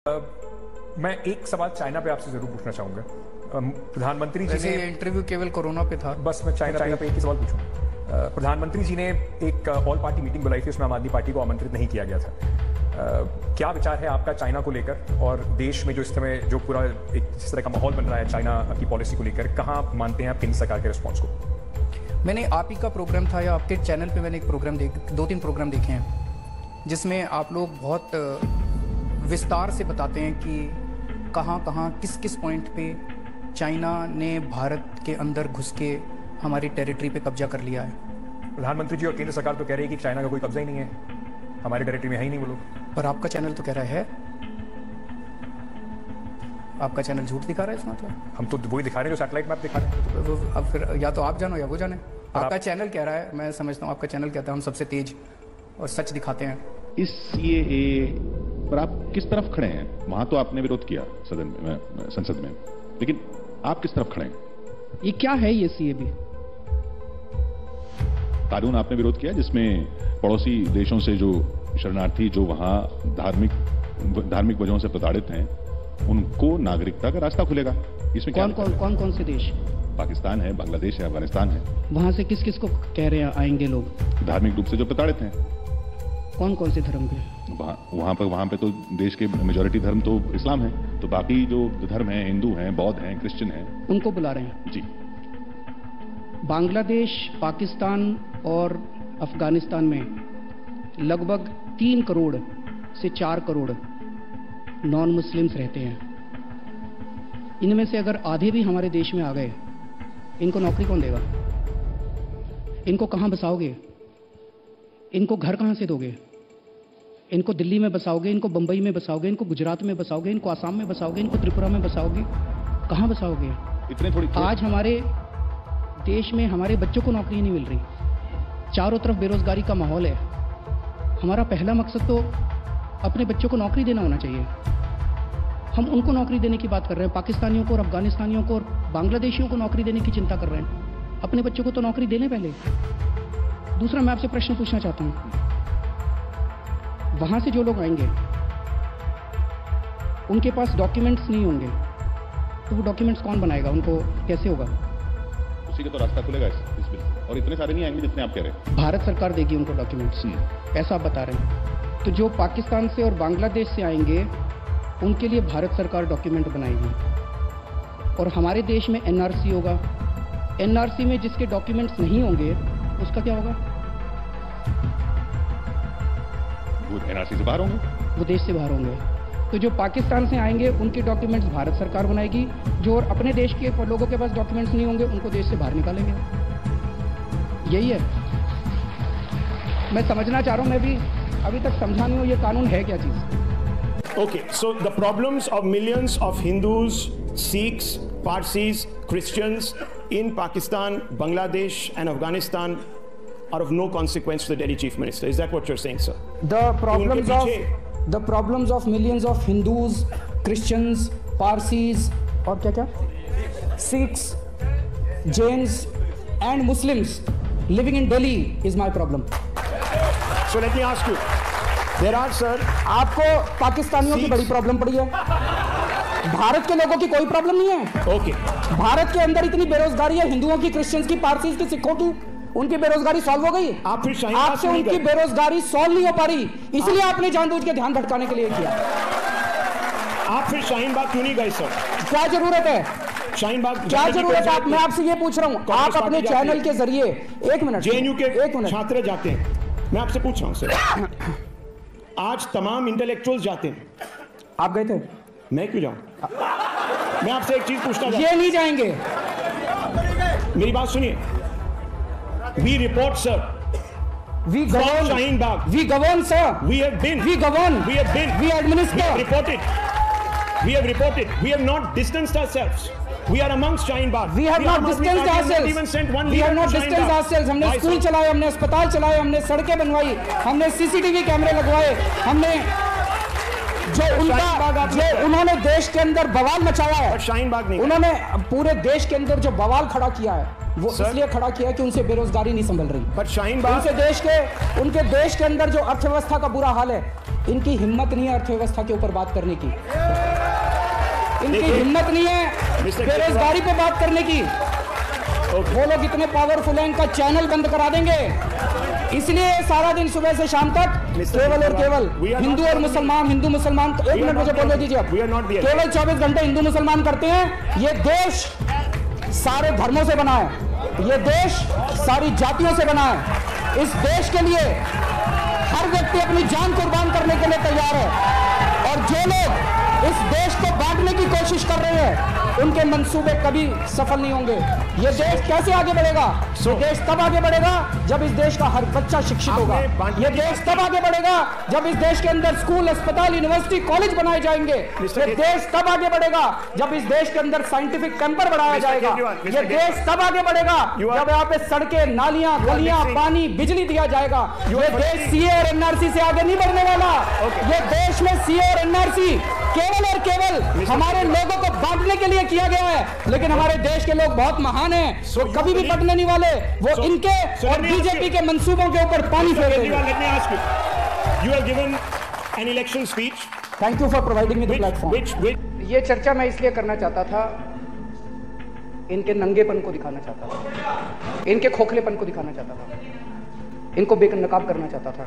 मैं एक सवाल चाइना पे आपसे जरूर पूछना चाहूंगा। प्रधानमंत्री जी ने इंटरव्यू केवल कोरोना पे था, बस मैं चाइना पे एक ही सवाल पूछूंगा। प्रधानमंत्री जी ने एक ऑल पार्टी मीटिंग बुलाई थी, उसमें आम आदमी पार्टी को आमंत्रित नहीं किया गया था। क्या विचार है आपका चाइना को लेकर, और देश में जो इस समय जो पूरा एक जिस तरह का माहौल बन रहा है चाइना की पॉलिसी को लेकर, कहाँ मानते हैं आप केंद्र सरकार के रिस्पॉन्स को? मैंने आप ही का प्रोग्राम था या आपके चैनल पे मैंने एक प्रोग्राम दो तीन प्रोग्राम देखे हैं जिसमें आप लोग बहुत विस्तार से बताते हैं कि कहाँ किस किस पॉइंट पे चाइना ने भारत के अंदर घुस के हमारी टेरिटरी पे कब्जा कर लिया है। प्रधानमंत्री जी और केंद्र सरकार तो कह रही है कि चाइना का कोई कब्जा ही नहीं है, हमारे टेरिटरी में है ही नहीं वो लोग। पर आपका चैनल तो कह रहा है, आपका चैनल झूठ दिखा रहा है। इसमें मतलब हम तो वही दिखा रहे हैं जो सैटेलाइट मैप दिखा रहे हैं। तो अब फिर या तो आप जानो या वो जाने। आपका चैनल कह रहा है, मैं समझता हूँ आपका चैनल कहता है हम सबसे तेज और सच दिखाते हैं। इस सीएए पर आप किस तरफ खड़े हैं? वहां तो आपने विरोध किया संसद में, लेकिन आप किस तरफ खड़े हैं? ये क्या है ये सीएबी? कानून आपने विरोध किया जिसमें पड़ोसी देशों से जो शरणार्थी जो वहां धार्मिक वजहों से प्रताड़ित हैं उनको नागरिकता का रास्ता खुलेगा। इसमें कौन से देश? पाकिस्तान है, बांग्लादेश है, अफगानिस्तान है। वहां से किस किस को कह रहे हैं आएंगे लोग? धार्मिक रूप से जो प्रताड़ित हैं। कौन से धर्म के? वहां पे तो देश के मेजॉरिटी धर्म तो इस्लाम है, तो बाकी जो धर्म है, हिंदू हैं, बौद्ध हैं, क्रिश्चियन हैं, उनको बुला रहे हैं जी। बांग्लादेश, पाकिस्तान और अफगानिस्तान में लगभग 3 करोड़ से 4 करोड़ नॉन मुस्लिम्स रहते हैं। इनमें से अगर आधे भी हमारे देश में आ गए, इनको नौकरी कौन देगा? इनको कहां बसाओगे? इनको घर कहां से दोगे? इनको दिल्ली में बसाओगे, इनको बंबई में बसाओगे, इनको गुजरात में बसाओगे, इनको आसाम में बसाओगे, इनको त्रिपुरा में बसाओगे? कहां बसाओगे? इतने थोड़ी आज हमारे देश में हमारे बच्चों को नौकरी नहीं मिल रही, चारों तरफ बेरोजगारी का माहौल है। हमारा पहला मकसद तो अपने बच्चों को नौकरी देना होना चाहिए। हम उनको नौकरी देने की बात कर रहे हैं, पाकिस्तानियों को और अफगानिस्तानियों को और बांग्लादेशियों को नौकरी देने की चिंता कर रहे हैं। अपने बच्चों को तो नौकरी देने पहले। दूसरा, मैं आपसे प्रश्न पूछना चाहता हूं, वहां से जो लोग आएंगे उनके पास डॉक्यूमेंट्स नहीं होंगे, तो वो डॉक्यूमेंट्स कौन बनाएगा? उनको कैसे होगा? उसी का तो रास्ता खुलेगा इस बिल से। और इतने सारे नहीं आएंगे जितने आप कह रहे हैं। भारत सरकार देगी उनको डॉक्यूमेंट्स, ऐसा आप बता रहे हैं। तो जो पाकिस्तान से और बांग्लादेश से आएंगे उनके लिए भारत सरकार डॉक्यूमेंट बनाएगी। और हमारे देश में एनआरसी होगा। एनआरसी में जिसके डॉक्यूमेंट्स नहीं होंगे उसका क्या होगा? वो एनआरसी से बाहर होंगे, वो देश से बाहर होंगे। तो जो पाकिस्तान से आएंगे उनके डॉक्यूमेंट्स भारत सरकार बनाएगी, जो और अपने देश के लोगों के पास डॉक्यूमेंट्स नहीं होंगे उनको देश से बाहर निकालेंगे। यही है। मैं समझना चाह रहा हूं, मैं भी अभी तक समझा नहीं हूं ये कानून है क्या चीज। Okay, so the problems of millions of Hindus, Sikhs, Parsis, Christians in Pakistan, Bangladesh and Afghanistan are of no consequence to the Delhi Chief Minister. Is that what you're saying, sir? The problems of millions of Hindus, Christians, Parsis और क्या Sikhs, Jains and Muslims living in Delhi is my problem. So let me ask you. There are, sir, आपको पाकिस्तानियों की बड़ी problem पड़ी है, भारत के लोगों की कोई प्रॉब्लम नहीं है। ओके। भारत के अंदर इतनी बेरोजगारी है, हिंदुओं की, क्रिश्चियंस की, पारसीज की, सिखों की, उनकी बेरोजगारी सॉल्व हो गई। आप फिर आपसे उनकी बेरोजगारी सॉल्व नहीं हो पा रही, इसलिए आपने जानबूझ के ध्यान भटकाने के लिए किया। आप फिर शाहीन बाग क्यों नहीं गए सर? क्या जरूरत है? शाहीन बाग क्या जरूरत है? मैं आपसे ये पूछ रहा हूँ, आप अपने चैनल के जरिए, एक मिनट, जेएनयू के छात्र जाते हैं, मैं आपसे पूछ रहा हूँ सर, आज तमाम इंटेलेक्चुअल्स जाते हैं, आप गए थे? मैं क्यों जाऊं? मैं आपसे एक चीज पूछना चाहता हूं। ये नहीं जाएंगे। मेरी बात सुनिए। We report, sir. We govern. Shaheen Bagh. We govern, sir. We have been. We govern. We have been. We administer. We have reported. We have reported. We have not distanced ourselves. We are amongst Shaheen Bagh. We have not distanced ourselves. Even sent one we have not distanced ourselves. हमने school चलाए, हमने अस्पताल चलाए, हमने सड़कें बनवाई, हमने CCTV कैमरे लगवाए, हमने उन्होंने देश के अंदर बवाल मचाया है, शाहीन बाग नहीं, उन्होंने पूरे देश के अंदर जो बवाल खड़ा किया है वो इसलिए खड़ा किया कि उनसे बेरोजगारी नहीं संभल रही। पर शाहीन बाग उनके देश के अंदर जो अर्थव्यवस्था का बुरा हाल है इनकी हिम्मत नहीं है अर्थव्यवस्था के ऊपर बात करने की, इनकी हिम्मत नहीं है बेरोजगारी पे बात करने की। वो लोग इतने पावरफुल हैं, इनका चैनल बंद करा देंगे। इसलिए सारा दिन सुबह से शाम तक केवल और केवल हिंदू और मुसलमान, हिंदू मुसलमान। एक मिनट मुझे बोलने दीजिए। केवल 24 घंटे हिंदू मुसलमान करते हैं। ये देश सारे धर्मों से बना है, ये देश सारी जातियों से बना है। इस देश के लिए हर व्यक्ति अपनी जान कुर्बान करने के लिए तैयार है। और जो लोग इस देश को बांटने की कोशिश कर रहे हैं, उनके मंसूबे कभी सफल नहीं होंगे। ये देश कैसे आगे बढ़ेगा? ये देश तब आगे बढ़ेगा जब इस देश का हर बच्चा शिक्षित होगा। ये देश तब आगे बढ़ेगा जब इस देश के अंदर स्कूल, अस्पताल, यूनिवर्सिटी, कॉलेज बनाए जाएंगे। ये देश तब आगे बढ़ेगा जब इस देश के अंदर साइंटिफिक कैंपर बढ़ाया जाएगा। ये देश तब आगे बढ़ेगा जब यहाँ पे सड़कें, नालियां, गलियां, पानी, बिजली दिया जाएगा। ये देश सीए और एनआरसी से आगे नहीं बढ़ने वाला। ये देश में सीए और एनआरसी केवल और केवल हमारे लोगों को बांटने के लिए किया गया है। लेकिन हमारे देश के लोग बहुत महान हैं, वो कभी भी बदलने नहीं वाले। वो इनके और बीजेपी के मंसूबों के ऊपर पानी फेरेंगे। You have given an election speech. Thank you for providing me the platform. ये चर्चा मैं इसलिए करना चाहता था, इनके नंगेपन को दिखाना चाहता था, इनके खोखलेपन को दिखाना चाहता था, इनको बेनकाब करना चाहता था।